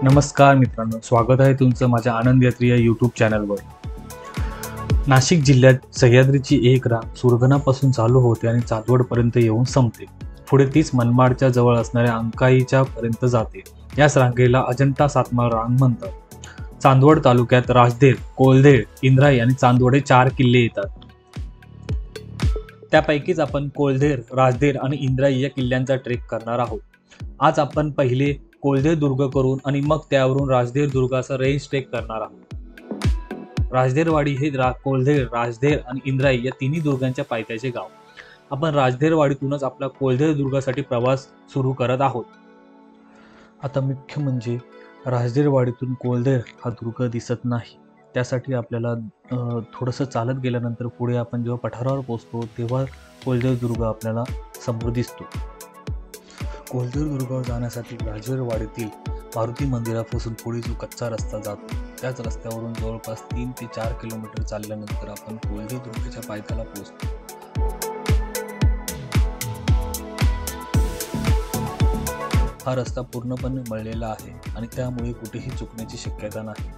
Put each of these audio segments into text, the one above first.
नमस्कार मित्रांनो, स्वागत आहे तुमचं माझ्या आनंद यात्री या यूट्यूब चॅनलवर. नाशिक जिल्ह्यात सह्याद्रीची एक रांग सुरगणापासून चालू होते आणि चांदवडपर्यंत येऊन संपते. पुढे तीच मनमाडच्या जवळ असणाऱ्या अंकाईच्या पर्यंत जाते. याच रांगेला अजंठा सातमाळ रांग म्हणतात. चांदवड तालुक्यात राजधेर, कोलधेर, इंद्राई आणि चांदवड हे 4 किल्ले येतात. त्यापैकीच आपण कोलधेर, राजधेर आणि इंद्राई या किल्ल्यांचा ट्रेक करणार आहोत. आज आपण पहिले कोलधेर दुर्ग करून आणि मग त्यावरून राजधेर दुर्गाचा रेंज ट्रेक करणार आहोत. राजधेरवाडी हे कोलधेर, राजधेर आणि इंद्राई या तिन्ही दुर्गांच्या पायथ्याचे गाव. आपण राजधेरवाडीतूनच आपला कोलधेर दुर्गासाठी प्रवास सुरू करत आहोत. आता मुख्य म्हणजे राजधेरवाडीतून कोलधेर हा दुर्ग दिसत नाही. त्यासाठी आपल्याला थोडंसं चालत गेल्यानंतर पुढे आपण जेव्हा पठारावर पोहोचतो तेव्हा कोलधेर दुर्ग आपल्याला समोर दिसतो. कोलधेर दुर्गावर जाण्यासाठी राजधेरवाडीतील मारुती मंदिरापासून पुढे जो कच्चा रस्ता जातो त्याच रस्त्यावरून जवळपास 3 ते 4 किलोमीटर चालल्यानंतर आपण कोलधेर दुर्गाच्या पायथ्याला पोहोचतो. हा रस्ता पूर्णपणे मळलेला आहे आणि त्यामुळे कुठेही चुकण्याची शक्यता नाही.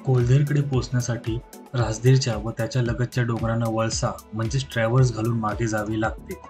कोलधेरकडे पोहोचण्यासाठी राजधेरच्या व त्याच्या लगतच्या डोंगरांना वळसा म्हणजेच ट्रॅव्हर्स घालून मागे जावे लागते.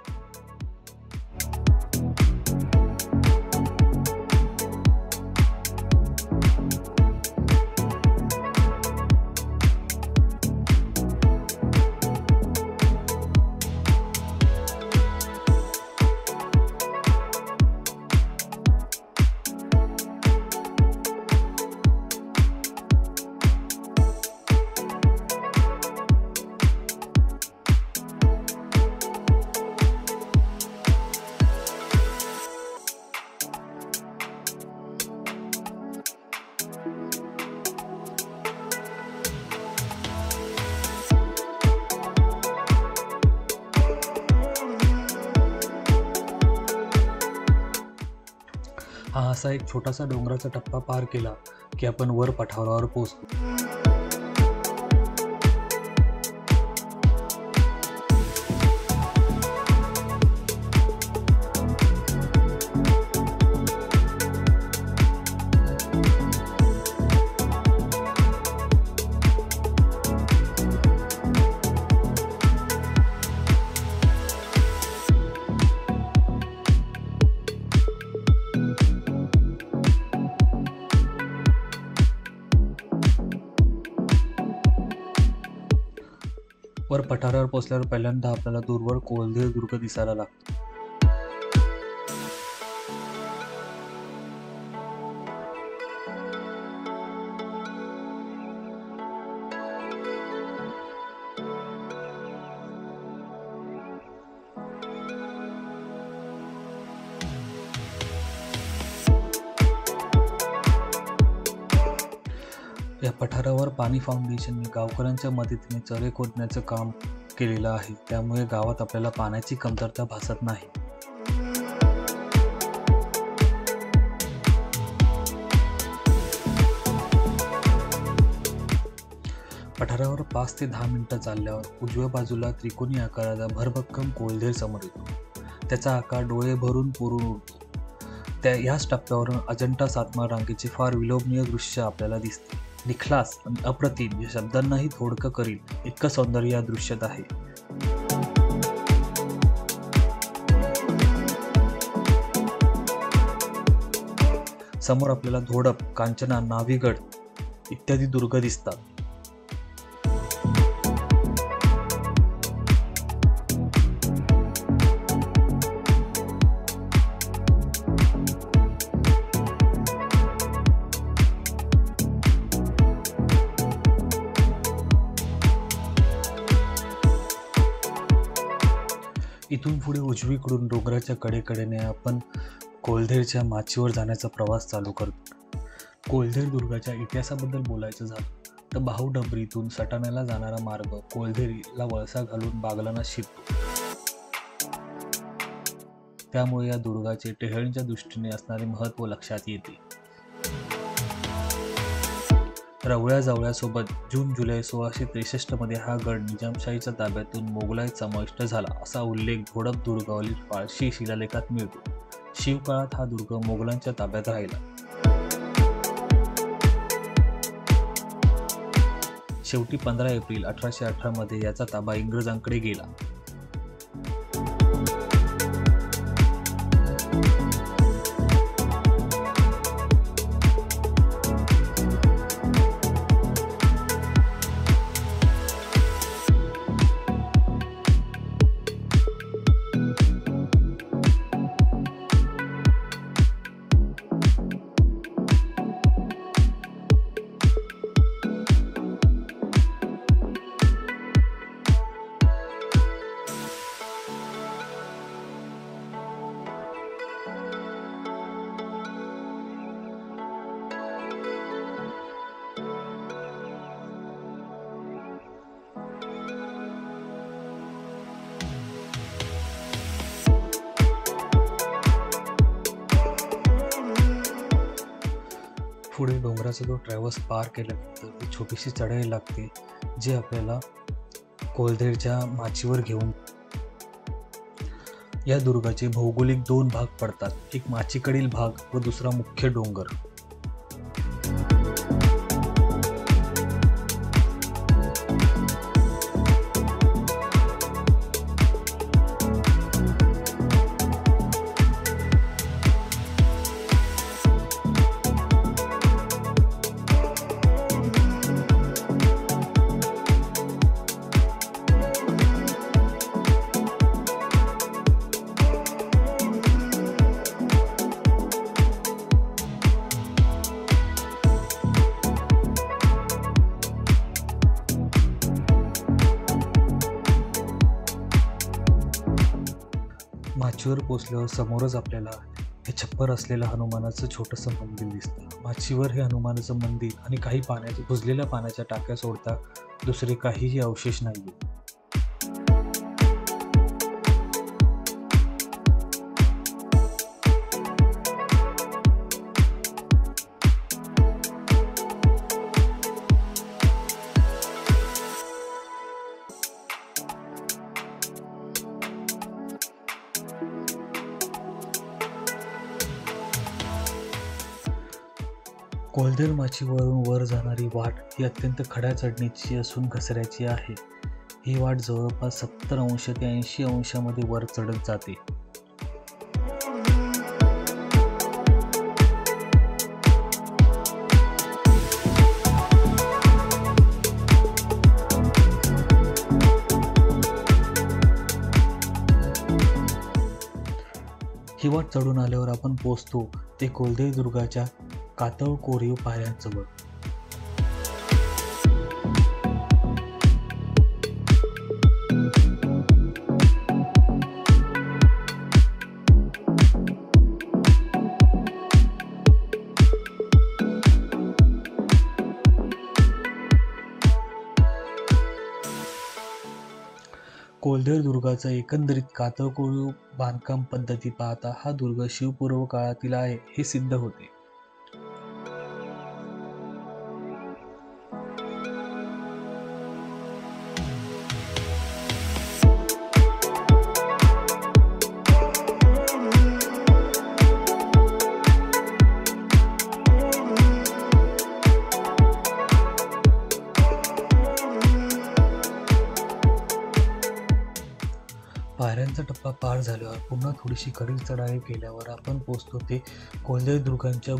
हा असा एक छोटासा डोंगराचा टप्पा पार केला की आपण वर पठारावर पोहोचतो. वर पठारावर पोहोचल्यावर पहिल्यांदा आपल्याला दूरवर कोलधेर दुर्ग दिसायला लागतो. या पठारावर पाणी फाउंडेशनने गावकऱ्यांच्या मदतीने चरे खोदण्याचं काम केलेलं आहे. त्यामुळे गावात आपल्याला पाण्याची कमतरता भासत नाही. पठारावर 5 ते 10 मिनिटं चालल्यावर उजव्या बाजूला त्रिकोणी आकाराचा भरभक्कम कोलधेर समोर येतो. त्याचा आकार डोळे भरून पुरून उठतो. याच टप्प्यावरून अजंठा सातमाळ रांगेचे फार विलोभनीय दृश्य आपल्याला दिसते. निखलास आणि अप्रतिम या शब्दांनाही थोडकं करील इतकं सौंदर्य या दृश्यात आहे. समोर आपल्याला धोडप, कांचना, नावीगड इत्यादी दुर्ग दिसतात. इथून पुढे उजवीकडून डोंगराच्या कडेकडेने आपण कोलधेरच्या माचीवर जाण्याचा प्रवास चालू करतो. कोलधेर दुर्गाच्या इतिहासाबद्दल बोलायचं झालं तर भाऊडबरीतून सटाण्याला जाणारा मार्ग कोलधेरीला वळसा घालून बागलांना शिरतो. त्यामुळे या दुर्गाचे टेहळणीच्या दृष्टीने असणारे महत्त्व लक्षात येते. रवळ्या जावळ्यासोबत जून-जुलै 1663 मध्ये हा गड निजामशाहीच्या ताब्यातून मोगलाईत समाविष्ट झाला असा उल्लेख घोडप दुर्गावरील फारसी शिलालेखात मिळतो. शिवकाळात हा दुर्ग मोगलांच्या ताब्यात राहिला. शेवटी 15 एप्रिल 1818 मध्ये याचा ताबा इंग्रजांकडे गेला. पुढे डोंगराचा जो ट्रॅव्हर्स पार केल्यानंतर एक छोटीशी चढाई लागते, जी आपल्याला कोलधेडच्या माचीवर घेऊन. या दुर्गाचे भौगोलिक 2 भाग पडतात, एक माचीकडील भाग व दुसरा मुख्य डोंगर. माचीवर पोचल्यावर समोरच आपल्याला हे छप्पर असलेलं हनुमानाचं छोटंसं मंदिर दिसतं. माचीवर हे हनुमानाचं मंदिर आणि काही बुजलेल्या पाण्याच्या टाक्या सोडता दुसरे काहीही अवशेष नाहीये. कोलधेड माचीवरून वर जाणारी वाट ही अत्यंत खड्या चढणीची असून घसऱ्याची आहे. ही वाट जवळपास 70 अंश ते 80 अंशामध्ये वर चढत जाते. ही वाट चढून आल्यावर आपण पोचतो ते कोलधेड दुर्गाच्या कातळ कोरीव पायऱ्यांजवळ. कोलधेड दुर्गाचा एकंदरीत कातळ कोरीव बांधकाम पद्धती पाहता हा दुर्ग शिवपूर्व काळातील आहे हे सिद्ध होते. पायऱ्यांचा टप्पा पार झाल्यावर पुन्हा थोडीशी कडी चढाई केल्यावर आपण पोचतो ते कोलधेड दुर्गांच्या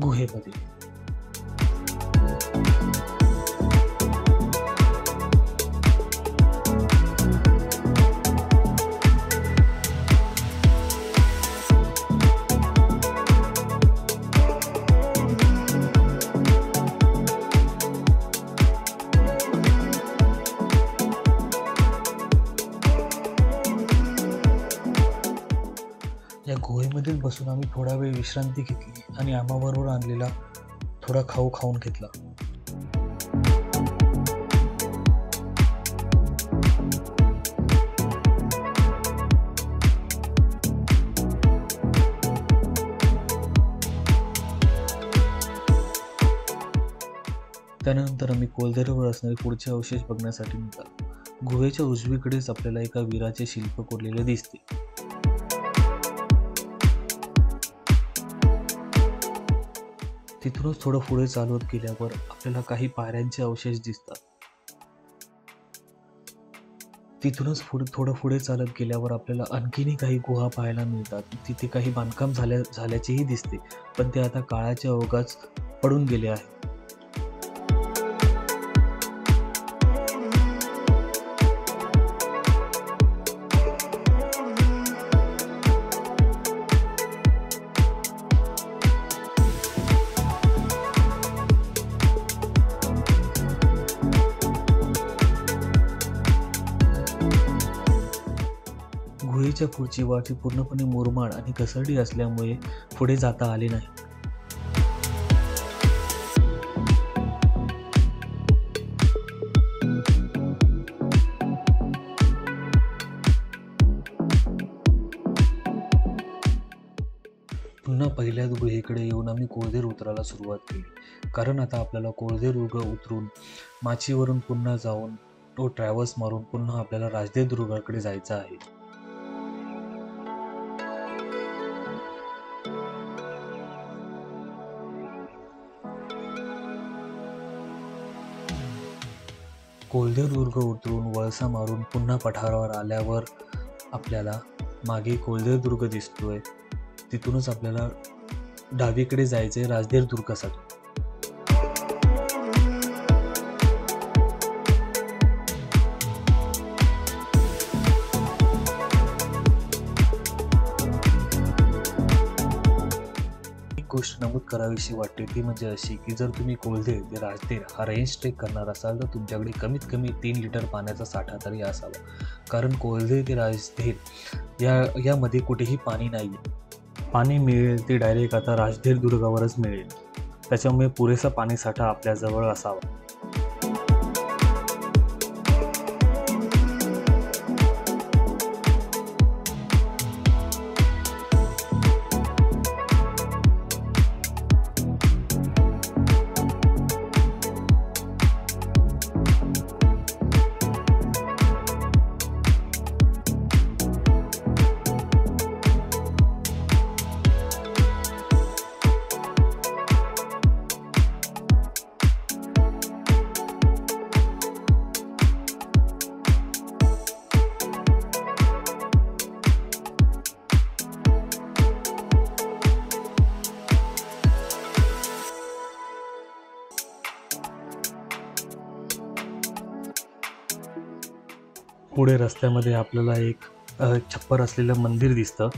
गुहेमध्ये. या गुहेमध्ये बसून आम्ही थोडा वेळ विश्रांती घेतली आणि आम्हाबरोबर आणलेला थोडा खाऊ खाऊन घेतला. त्यानंतर आम्ही कोलदेरावर असणारे पुढचे अवशेष बघण्यासाठी निघालो. गुहेच्या उजवीकडेच आपल्याला एका वीराचे शिल्प कोरलेले दिसते. तिथूनच थोडं पुढे चालवत गेल्यावर आपल्याला काही पायऱ्यांचे अवशेष दिसतात. थोडं पुढे चालत गेल्यावर आपल्याला आणखीनही काही गुहा पाहायला मिळतात. तिथे काही बांधकाम झाल्याचेही दिसते, पण ते आता काळाच्या ओघात पडून गेले आहे. गुहेच्या पुढची वाट पूर्णपणे मुरमाड आणि घसरडी असल्यामुळे पुढे जाता आले नाही. पुन्हा पहिल्याच गुहेकडे येऊन आम्ही कोळदेर उतरायला सुरुवात केली, कारण आता आपल्याला कोळदेर दुर्ग उतरून माचीवरून पुन्हा जाऊन तो ट्रॅव्हल्स मारून पुन्हा आपल्याला राजदेर दुर्गाकडे जायचं आहे. कोळदेर दुर्ग उतरून वळसा मारून पुन्हा पठारावर आल्यावर आपल्याला मागे कोळदेर दुर्ग दिसतोय. तिथूनच आपल्याला डावीकडे जायचंय राजदेर दुर्गासाठी. गोष्ट नमूद करावीशी वाटते ती म्हणजे अशी की जर तुम्ही कोळदेर ते राजदेर हा रेंज ट्रेक करणार असाल तर तुमच्याकडे कमीत कमी 3 लिटर पाण्याचा साठा तरी असावा, कारण कोळदेर ते राजदेर यामध्ये कुठेही पाणी नाही आहे. पाणी मिळेल ते डायरेक्ट आता राजदेर दुर्गावरच मिळेल, त्याच्यामुळे पुरेसा पाणीसाठा आपल्याजवळ असावा. पुढे रस्त्यामध्ये आपल्याला एक छप्पर असलेलं मंदिर दिसतं.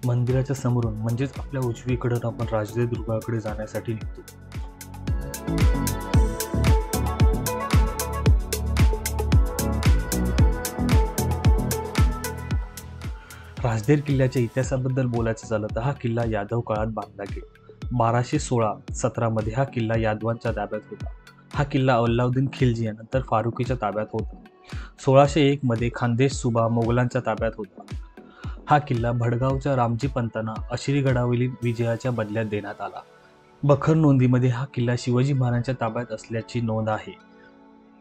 मंदिराच्या समोरून म्हणजेच आपल्या उजवीकडून आपण राजदेर दुर्गाकडे जाण्यासाठी निघतो. राजदेर किल्ल्याच्या इतिहासाबद्दल बोलायचं झालं तर हा किल्ला यादव काळात बांधला गेला. 1216-17 मध्ये हा किल्ला यादवांच्या ताब्यात होता. हा किल्ला अल्लाउद्दीन खिलजी यानंतर फारुकीच्या ताब्यात होता. 1601 मध्ये खानदेश सुभा मोगलांच्या ताब्यात होता. हा किल्ला भडगावच्या रामजी पंतांना अशिरीगडावरील विजयाच्या बदल्यात देण्यात आला. बखर नोंदीमध्ये हा किल्ला शिवाजी महाराजांच्या ताब्यात असल्याची नोंद आहे.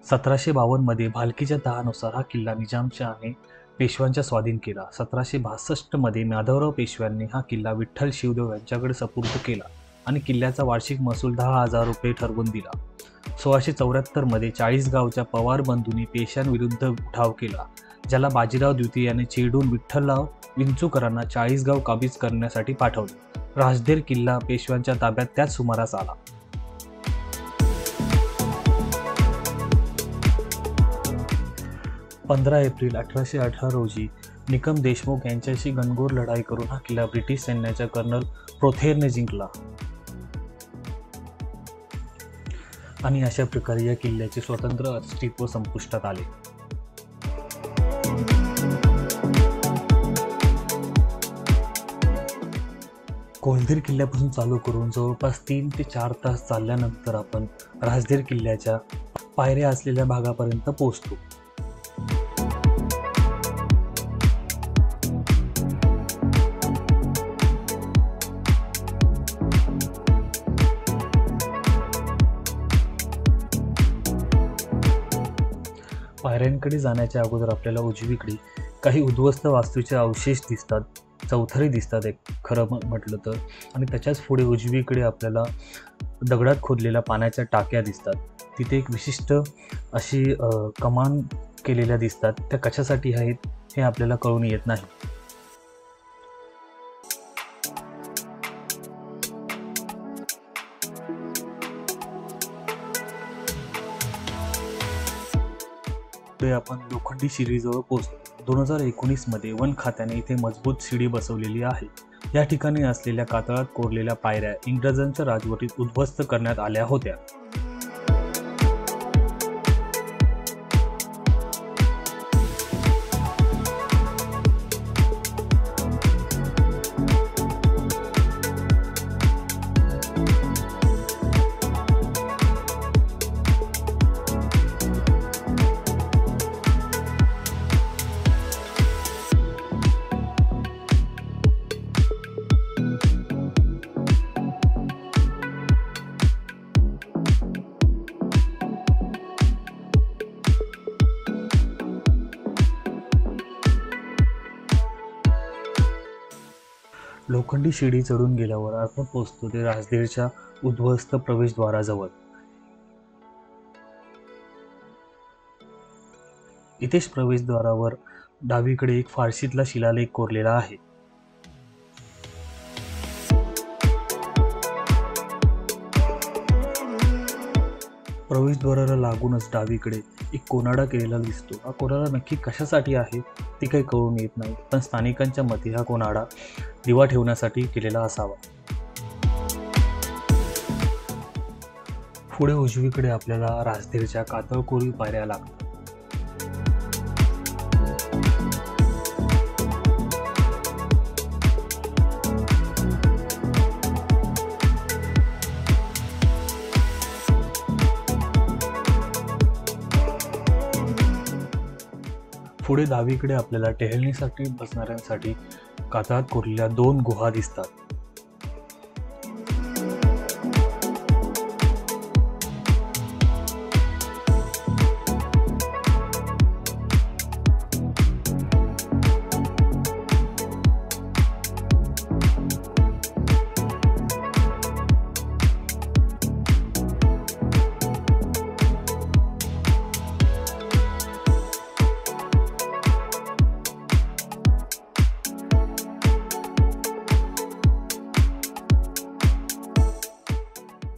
1752 मध्ये भालकीच्या तहानुसार हा किल्ला निजामशाहाने पेशव्यांच्या स्वाधीन केला. 1762 मध्ये माधवराव पेशव्यांनी हा किल्ला विठ्ठल शिवदेव यांच्याकडे सुपूर्द केला आणि किल्ल्याचा वार्षिक महसूल 10,000 रुपये ठरवून दिला. 1674 मध्ये 40 गावच्या पवार बंधूंनी पेशव्यांविरुद्ध उठाव केला, ज्याला बाजीराव द्वितीयाने चिडून विठ्ठलराव विंचूकरांना 40 गाव काबीज करण्यासाठी पाठवले. राजदेर किल्ला पेशव्यांच्या ताब्यात त्याच सुमारास आला. 15 एप्रिल 1818 रोजी निकम देशमुख यांच्याशी घनघोर लढाई करून हा किल्ला ब्रिटिश सैन्याच्या कर्नल प्रोथेरने जिंकला आणि अशा प्रकारे या किल्ल्याचे स्वतंत्र अस्तित्व संपुष्टात आले. कोलधीर किल्ल्यापासून चालू करून जवळपास 3 ते 4 तास चालल्यानंतर आपण राजधीर किल्ल्याच्या पायऱ्या असलेल्या भागापर्यंत पोहोचतो. पायऱ्यांकडे जाण्याच्या अगोदर आपल्याला उजवीकडे काही उद्ध्वस्त वास्तूचे अवशेष दिसतात, चौथरी दिसतात एक खरं म्हटलं तर. आणि त्याच्याच पुढे उजवीकडे आपल्याला दगडात खोदलेल्या पाण्याच्या टाक्या दिसतात. तिथे एक विशिष्ट अशी कमान केलेल्या दिसतात. त्या कशासाठी आहेत हे आपल्याला कळून येत नाही. पुढे आपण लोखंडी शिडीजवळ पोहोचतो. 2019 मध्ये वन खात्याने इथे मजबूत शिडी बसवलेली आहे. या ठिकाणी असलेल्या कातळात कोरलेल्या पायऱ्या इंग्रजांच्या राजवटीत उद्ध्वस्त करण्यात आल्या होत्या. लोखंडी शिडी चढून गेल्यावर आपण पोहोचतो ते राजधीरच्या उद्ध्वस्त प्रवेशद्वाराजवळ. इथेच प्रवेशद्वारावर डावीकडे एक फारशीतला शिलालेख कोरलेला आहे. प्रवेशद्वाराला लागूनच डावीकडे एक कोनाडा केलेला दिसतो. हा कोनाडा नक्की कशासाठी आहे ते काही कळून येत नाही, पण स्थानिकांच्या मते हा कोनाडा दिवा ठेवण्यासाठी केलेला असावा. पुढे उजवीकडे आपल्याला राजधीरच्या कातळकोरी पायऱ्या लागतात. पुढे डावीकडे आपल्याला टहलणीसाठी बसणाऱ्यांसाठी कातळात कोरलेल्या 2 गुहा दिसतात.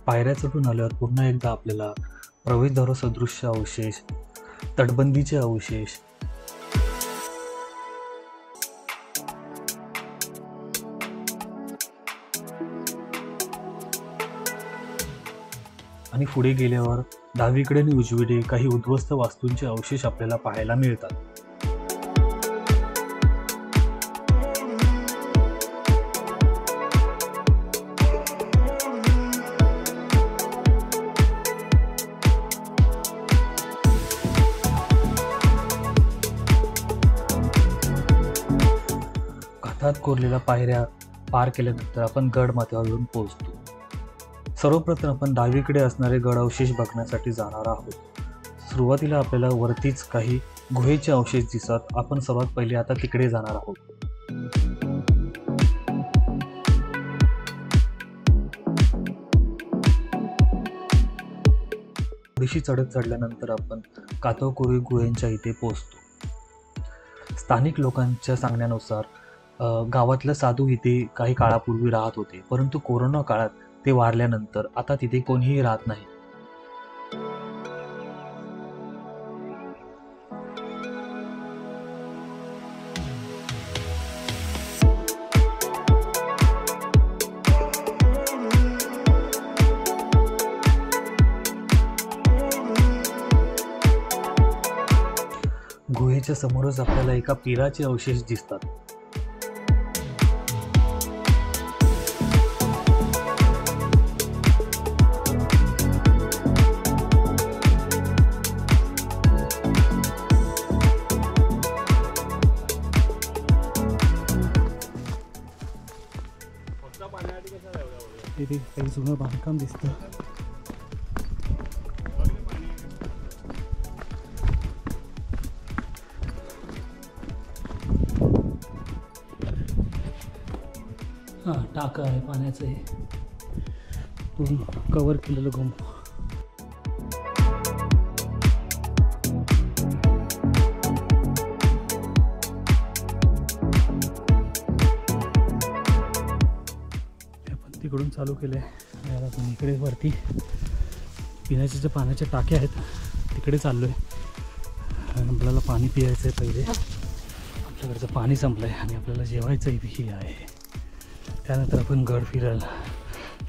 पायऱ्या चढून आल्यावर पुन्हा एकदा आपल्याला प्रवेशद्वार सदृश्य अवशेष, तटबंदीचे अवशेष, आणि पुढे गेल्यावर डावीकडे आणि उजवीकडे काही उद्ध्वस्त वास्तूंचे अवशेष आपल्याला पाहायला मिळतात. कातळात कोरलेल्या पायऱ्या पार केल्यानंतर आपण गड माथ्यावर येऊन पोहोचतो. सर्वप्रथम आपण डावीकडे असणारे गड अवशेष बघण्यासाठी जाणार आहोत. सुरुवातीला आपल्याला वरतीच काही गुहेचे अवशेष दिसतात. आपण सर्वात पहिले आता तिकडे जाणार आहोत. थोडीशी चढत चढल्यानंतर आपण कातळकोरी गुहेच्या इथे पोहोचतो. स्थानिक लोकांच्या सांगण्यानुसार गावातले साधू इथे काही काळापूर्वी राहत होते, परंतु कोरोना काळात ते वारल्यानंतर आता तिथे कोणीही राहत नाही. गुहेच्या समोरच आपल्याला एका पिराचे अवशेष दिसतात. इथे काही जुनं बांधकाम दिसतं. हां, टाकं आहे पाण्याचं, हे पूर्ण कवर केलेलं घुम. तिकडून चालू केलं आहे. आपण इकडे वरती पिण्याच्या ज्या पाण्याच्या टाक्या आहेत तिकडे चाललो आहे. आपल्याला पाणी पियायचं आहे. पहिले आपल्याकडचं पाणी संपलं आहे आणि आपल्याला जेवायचं ही आहे. त्यानंतर आपण गड फिरायला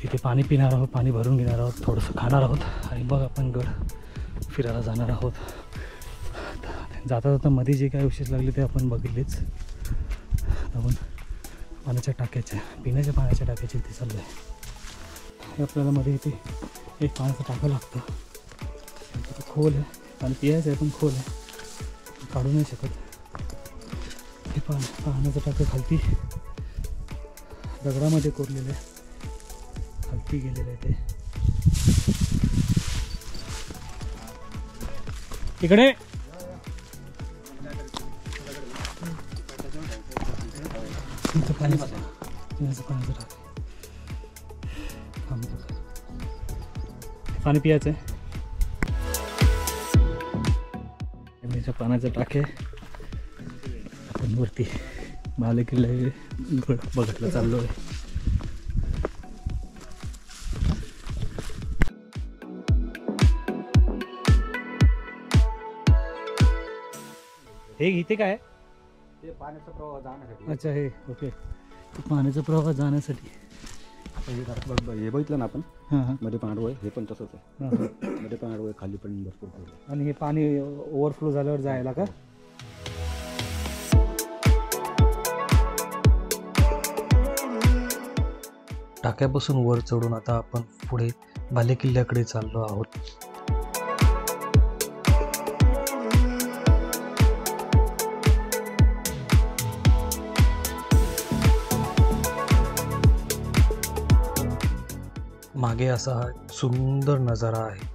तिथे पाणी पिणार आहोत, पाणी भरून घेणार आहोत, थोडंसं खाणार आहोत आणि मग आपण गड फिरायला जाणार आहोत. जाता जाता मध्ये जे काही अवशेष लागले ते आपण बघितलेच. आपण पाण्याच्या टाक्याच्या, पिण्याच्या पाण्याच्या टाक्याच्या इथे चाललो आहे. हे आपल्याला मध्ये इथे एक पाण्याचं टाकं लागतं. खोल आहे, पाणी पियायचं आहे पण खोल आहे, काढू नाही शकत. हे पाण्याचं टाकं खालती दगडामध्ये कोरलेलं आहे, खालती गेलेलं आहे ते. इकडे पाणी पियायचं आहे. पाण्याचं टाके आपण वरती बाले किल्ले बघायला चाललो आहे. हे इथे काय ते पाण्याचा प्रवाह जाण्यासाठी. अच्छा, हे ओके, पाण्याचा प्रवाह जाण्यासाठी. हे बघितलं ना आपण. हां हां, मध्ये पाणवय, हे पण तसंच आहे. हां, मध्ये पाणवय, खाली पण भरपूर पडलं. आणि हे पाणी ओव्हरफ्लो झाल्यावर जायला का? टाक्यापासून वर चढून आता आपण पुढे बालेकिल्ल्याकडे चाललो आहोत. मागे असा हा सुंदर नजारा आहे.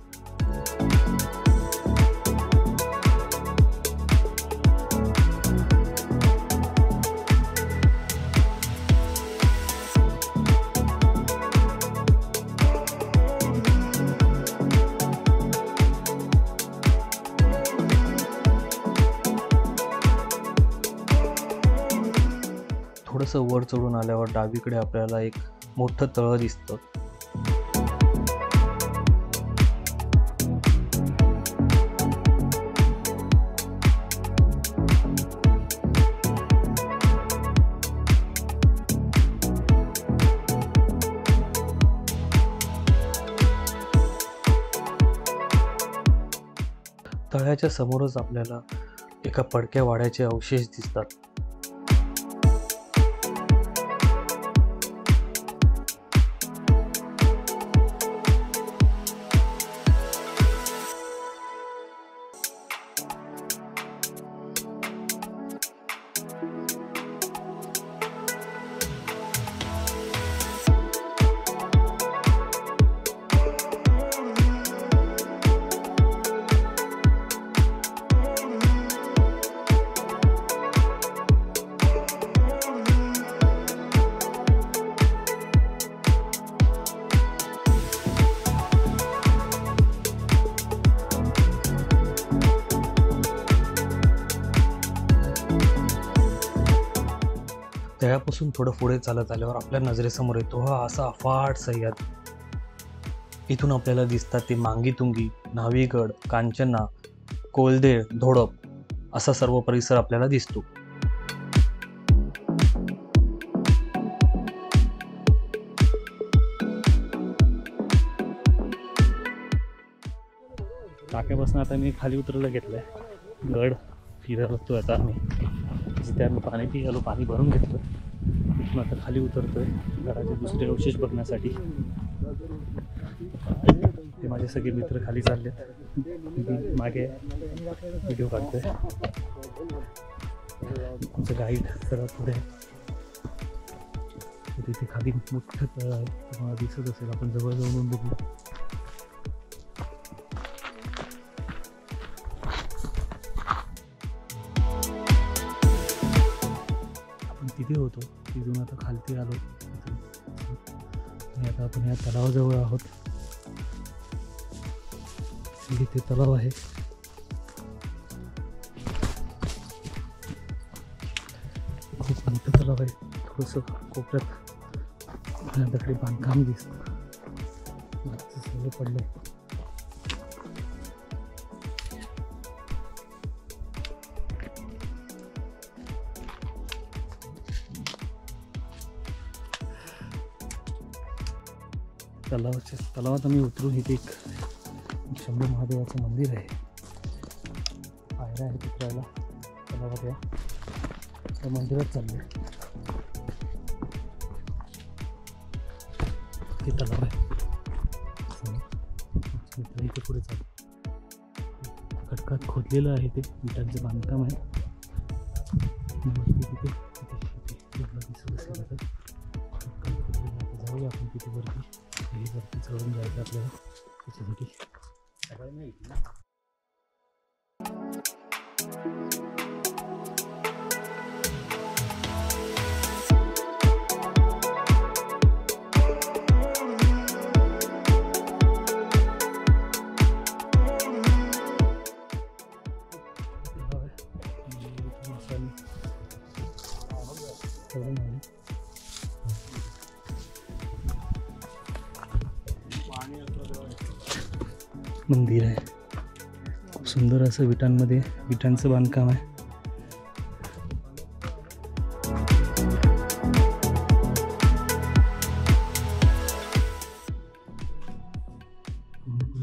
थोडंसं वर चढून आल्यावर डावीकडे आपल्याला एक मोठं तळं दिसतं. तळ्याच्या समोरच आपल्याला एका पडक्या वाड्याचे अवशेष दिसतात. तळ्यापासून थोडं पुढे चालत आल्यावर आपल्या नजरेसमोर येतो हा असा अफाट सह्याद्री. इथून आपल्याला दिसतात ते मांगीतुंगी, न्हावीगड, कांचना, कोलदेळ, धोडप असा सर्व परिसर आपल्याला दिसतो. टाक्यापासून आता मी खाली उतरायला घेतलंय. गड फिरायला लागतो आता आम्ही, जिथे आम्ही पाणी पियालो, पाणी भरून घेतलं. तिथून आता खाली उतरतोय गडाचे दुसरे अवशेष बघण्यासाठी. ते माझे सगळे मित्र खाली चाललेत, मागे व्हिडिओ काढतोय. आमचं गाईड सर्वात पुढे. तिथे खाली मोठं तळ आहे, तुम्हाला दिसत असेल. आपण जवळ जाऊन बघू. आपण तिथे होतो, तिथून आता खालती आलो आणि आता आपण या तलावाजवळ आहोत. इथे तलाव आहे. खूप मोठं तलाव आहे. थोडंसं कोपऱ्यात दगडी बांधकाम दिसतं. सगळं पडलंय. तलावात आम्ही उतरून इथे एक शंभू महादेवाचं मंदिर आहे. पायऱ्या आहेत उतरायला तलावात. त्या मंदिरात चालले. हे तलाव आहे. इथे पुढे चालू. खडकात खोदलेलं आहे, ते विटांचं बांधकाम आहे. तिथे दिसत असेल आता खडकात खोदलेलं आहे. जाऊया आपण तिथे वरती. हे वरती चढून जायचं आपल्याला. त्याच्यासाठी सगळं माहिती ना. मंदिर आहे. खूप सुंदर असं विटांचं बांधकाम आहे.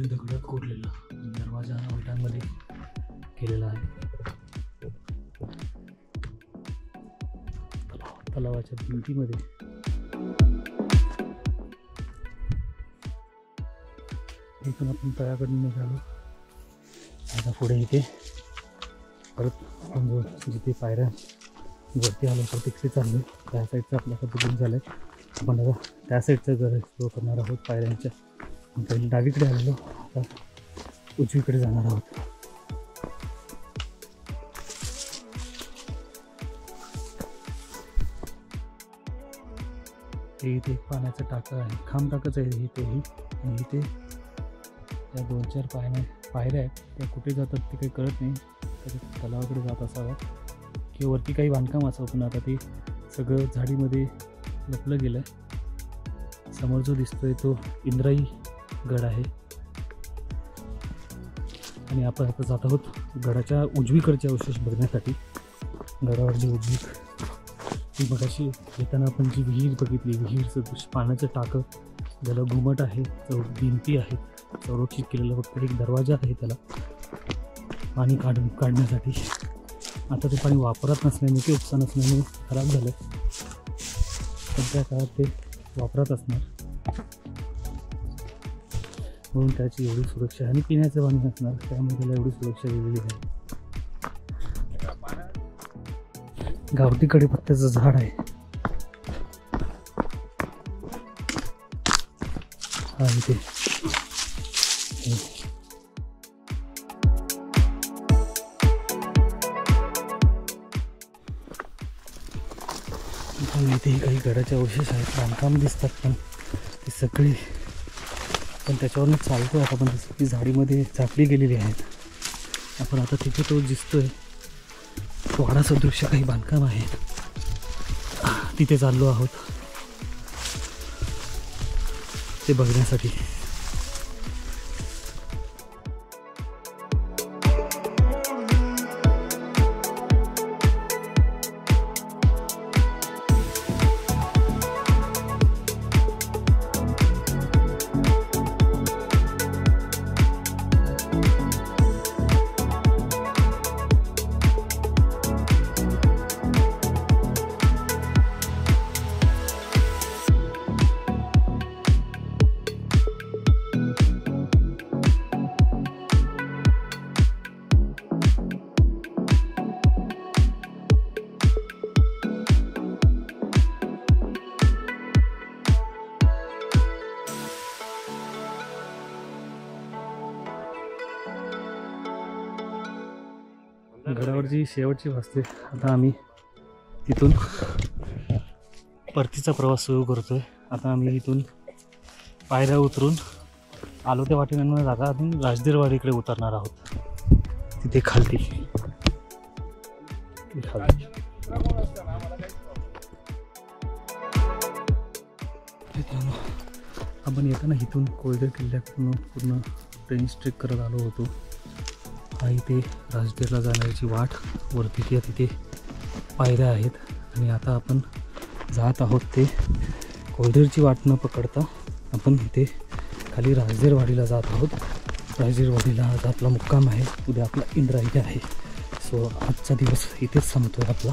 दगडात कोरलेला दरवाजा विटांमध्ये केलेला आहे. तलावाच्या भिंतीमध्ये इथून आपण तळ्याकडून निघालो. आता पुढे इथे परत आपण जिथे पायऱ्या वरती आलो तर तिकडे चाललो. त्या साईडचं आपल्याला बुकिंग झालं आहे. आपण आता त्या साईडचं घर एक्सप्लोर करणार आहोत पायऱ्यांच्या. पहिले डावीकडे आलेलो, आता उजवीकडे जाणार आहोत. हे इथे एक पाण्याचं टाकं आहे. खांब टाकच आहे इथेही. आणि इथे त्या 2-4 पायऱ्या आहेत. त्या कुठे जातात ते काही कळत नाही. तर तलावाकडे जात असाव्या किंवा वरती काही बांधकाम असावं, पण आता ते सगळं झाडीमध्ये लपलं गेलं आहे. समोर जो दिसतोय तो इंद्राई गड आहे. आणि आपण आता जात आहोत गडाच्या उजवीकडचे अवशेष बघण्यासाठी. गडावरची उजवी ती मगाशी येताना आपण जी विहीर बघितली, विहीरचं पाण्याचं टाकं, ज्याला घुमट आहे, भिंती आहेत, संरक्षित केलेलं फक्त एक दरवाजा आहे त्याला पाणी काढण्यासाठी. आता ते पाणी वापरात नसल्याने, ते उपसा नसल्याने खराब झालं. सध्या काळात ते वापरात असणार म्हणून त्याची एवढी सुरक्षा आणि पिण्याचं पाणी असणार, त्यामुळे त्याला एवढी सुरक्षा दिलेली आहे. गावठी कडीपत्त्याचं झाड आहे. हा इथे इथेही काही गडाचे अवशेष आहेत. बांधकाम दिसतात, पण ते सगळी पण त्याच्यावरून चालतो आता. पण ती झाडीमध्ये झाकली गेलेली आहेत. आपण आता तिथे तो दिसतोय वाडा सदृश्य काही बांधकाम आहेत, तिथे चाललो आहोत ते बघण्यासाठी. गडावरची शेवटची वाजते. आता आम्ही तिथून परतीचा प्रवास सुरू करतोय. आता आम्ही इथून पायऱ्या उतरून आलो त्या वाटेने न जाता आपण राजदेरवाडीकडे उतरणार आहोत. तिथे खालती मित्रांनो, आपण येताना इथून कोळदेर किल्ल्याकडून पूर्ण रेंज ट्रेक करत आलो होतो. हा इथे राजदेरला जाण्याची वाट वरती तिथे पायऱ्या आहेत आणि आता आपण जात आहोत ते कोळदेरची वाट न पकडता आपण इथे खाली राजदेरवाडीला जात आहोत. राजदेरवाडीला आज आपला मुक्काम आहे. उद्या आपला इंद्राई आहे. सो आजचा दिवस इथेच संपतोय आपला.